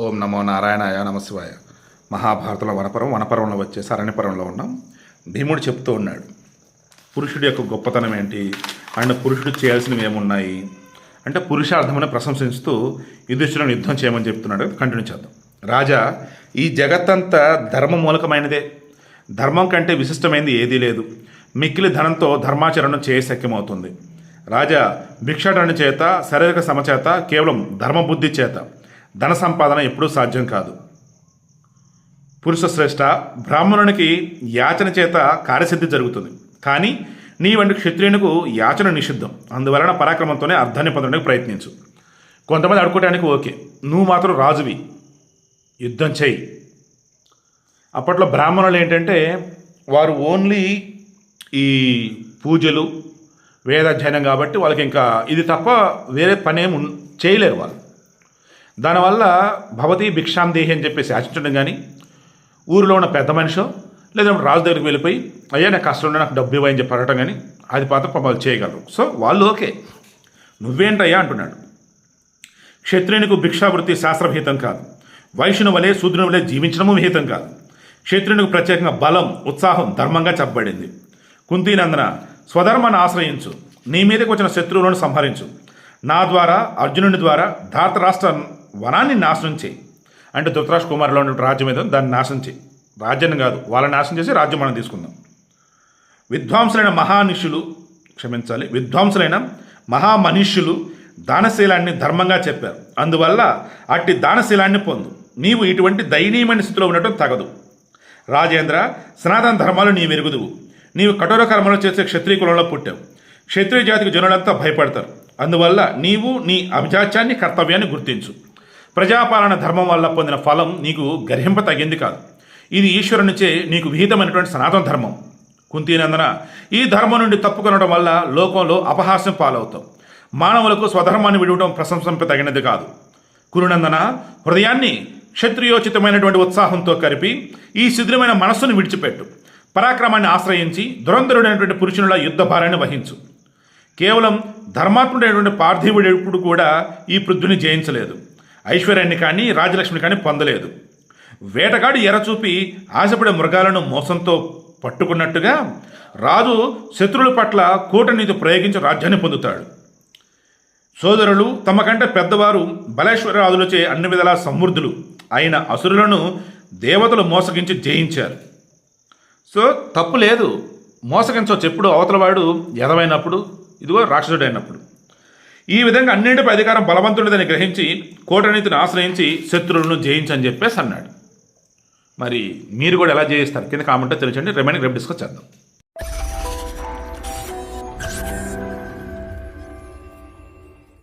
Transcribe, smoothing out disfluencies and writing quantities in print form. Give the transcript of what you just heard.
ఓం నమో నారాయణాయ నమశివాయ. మహాభారతంలో వనపర్వంలో వచ్చేసి అరణ్యపర్వంలో ఉన్నాం. భీముడు చెప్తూ ఉన్నాడు పురుషుడి యొక్క గొప్పతనం ఏంటి అండ్ పురుషుడు చేయాల్సినవి ఏమున్నాయి అంటే పురుషార్థమని ప్రశంసిస్తూ యుధిష్ఠిరుని యుద్ధం చేయమని చెప్తున్నాడు. కంటిన్యూ చేద్దాం. రాజా, ఈ జగత్తంతా ధర్మ మూలకమైనదే. ధర్మం కంటే విశిష్టమైనది ఏదీ లేదు. మిక్కిలి ధనంతో ధర్మాచరణం చేయశక్యమవుతుంది. రాజా, భిక్షాటన చేత శారీరక సమచేత కేవలం ధర్మబుద్ధి చేత ధన సంపాదన ఎప్పుడూ సాధ్యం కాదు. పురుష శ్రేష్ఠ, బ్రాహ్మణునికి యాచన చేత కార్యసిద్ధి జరుగుతుంది. కానీ నీ వంటి క్షత్రియునికి యాచన నిషిద్ధం. అందువలన పరాక్రమంతోనే అర్థాన్ని పొందడానికి ప్రయత్నించు. కొంతమంది అడుకోవడానికి ఓకే, నువ్వు మాత్రం రాజువి, యుద్ధం చేయి. అప్పట్లో బ్రాహ్మణులు ఏంటంటే వారు ఓన్లీ ఈ పూజలు వేదాధ్యయనం కాబట్టి వాళ్ళకి ఇంకా ఇది తప్ప వేరే పనేం చేయలేరు వాళ్ళు. దానివల్ల భవతి భిక్షాం దేహి అని చెప్పేసి ఆశించడం కానీ, ఊరిలో ఉన్న పెద్ద మనిషో లేదా రాజు దగ్గరికి వెళ్ళిపోయి అయ్యా నాకు కష్టం ఉండే నాకు డబ్బు ఇవ్వని చెప్పి అడగటం కానీ అది పాత్ర వాళ్ళు చేయగలరు. సో వాళ్ళు ఓకే, నువ్వేంటయ్యా అంటున్నాడు. క్షత్రియునికి భిక్షావృత్తి శాస్త్రవిహితం కాదు. వైశ్యుని వలె శూద్రుని వలె జీవించడము విహితం కాదు. క్షత్రియునికి ప్రత్యేకంగా బలం ఉత్సాహం ధర్మంగా చెప్పబడింది. కుంతీనందన, స్వధర్మాన్ని ఆశ్రయించు. నీ మీదకి వచ్చిన శత్రువులను సంహరించు. నా ద్వారా అర్జునుడి ద్వారా ధాతరాష్ట్ర వనాన్ని నాశనం చేయి. అంటే ధృతరాష్ట్ర కుమారులో ఉన్న రాజ్యం ఏదో దాన్ని నాశనం చేయి. రాజ్యాన్ని కాదు, వాళ్ళని నాశనం చేసి రాజ్యం మనం తీసుకుందాం. విద్వాంసులైన మహామనీష్యులు దానశీలాన్ని ధర్మంగా చెప్పారు. అందువల్ల అట్టి దానశీలాన్ని పొందు. నీవు ఇటువంటి దయనీయమైన స్థితిలో ఉండటం తగదు. రాజేంద్ర, సనాతన ధర్మాలు నీ వెరుగుదువు. నీవు కఠోర కర్మలు చేసే క్షత్రియ కులంలో పుట్టావు. క్షత్రియ జాతికి జనులంతా భయపడతారు. అందువల్ల నీవు నీ అభిజాత్యాన్ని కర్తవ్యాన్ని గుర్తించు. ప్రజాపాలన ధర్మం వల్ల పొందిన ఫలం నీకు గర్హింప తగింది కాదు. ఇది ఈశ్వరునిచే నీకు విహితమైనటువంటి సనాతన ధర్మం. కుంతీనందన, ఈ ధర్మం నుండి తప్పుకొనడం వల్ల లోకంలో అపహాస్యం పాలవుతాం. మానవులకు స్వధర్మాన్ని విడవడం ప్రశంసింప తగినది కాదు. కురునందన, హృదయాన్ని క్షత్రియోచితమైనటువంటి ఉత్సాహంతో కలిపి ఈ శిథిలమైన మనస్సును విడిచిపెట్టు. పరాక్రమాన్ని ఆశ్రయించి దురంధరుడైనటువంటి పురుషునుల యుద్ధ భారాన్ని వహించు. కేవలం ధర్మాత్ముడైనటువంటి పార్థివుడు ఎప్పుడు కూడా ఈ పృథ్విని జయించలేదు. ఐశ్వర్యాన్ని కానీ రాజలక్ష్మిని కానీ పొందలేదు. వేటగాడు ఎరచూపి ఆశపడే మృగాలను మోసంతో పట్టుకున్నట్టుగా రాజు శత్రువుల పట్ల కూటనీతి ప్రయోగించి రాజ్యాన్ని పొందుతాడు. సోదరులు తమ కంటే పెద్దవారు బలేశ్వరాదులచే అన్ని విధాలా సమృద్ధులు అయిన అసురులను దేవతలు మోసగించి జయించారు. సో తప్పు లేదు, మోసగించవచ్చు ఎప్పుడు అవతలవాడు ఎదవైనప్పుడు, ఇదిగో రాక్షసుడైనప్పుడు. ఈ విధంగా అన్నింటిపై అధికారం బలవంతుడిదని గ్రహించి కూటనీతిని ఆశ్రయించి శత్రువులను జయించని చెప్పేసి అన్నాడు. మరి మీరు కూడా ఎలా జయిస్తారు కింద కామెంట్లో తెలియచండి. రిమైనింగ్ రేపు డిస్కస్ చేద్దాం.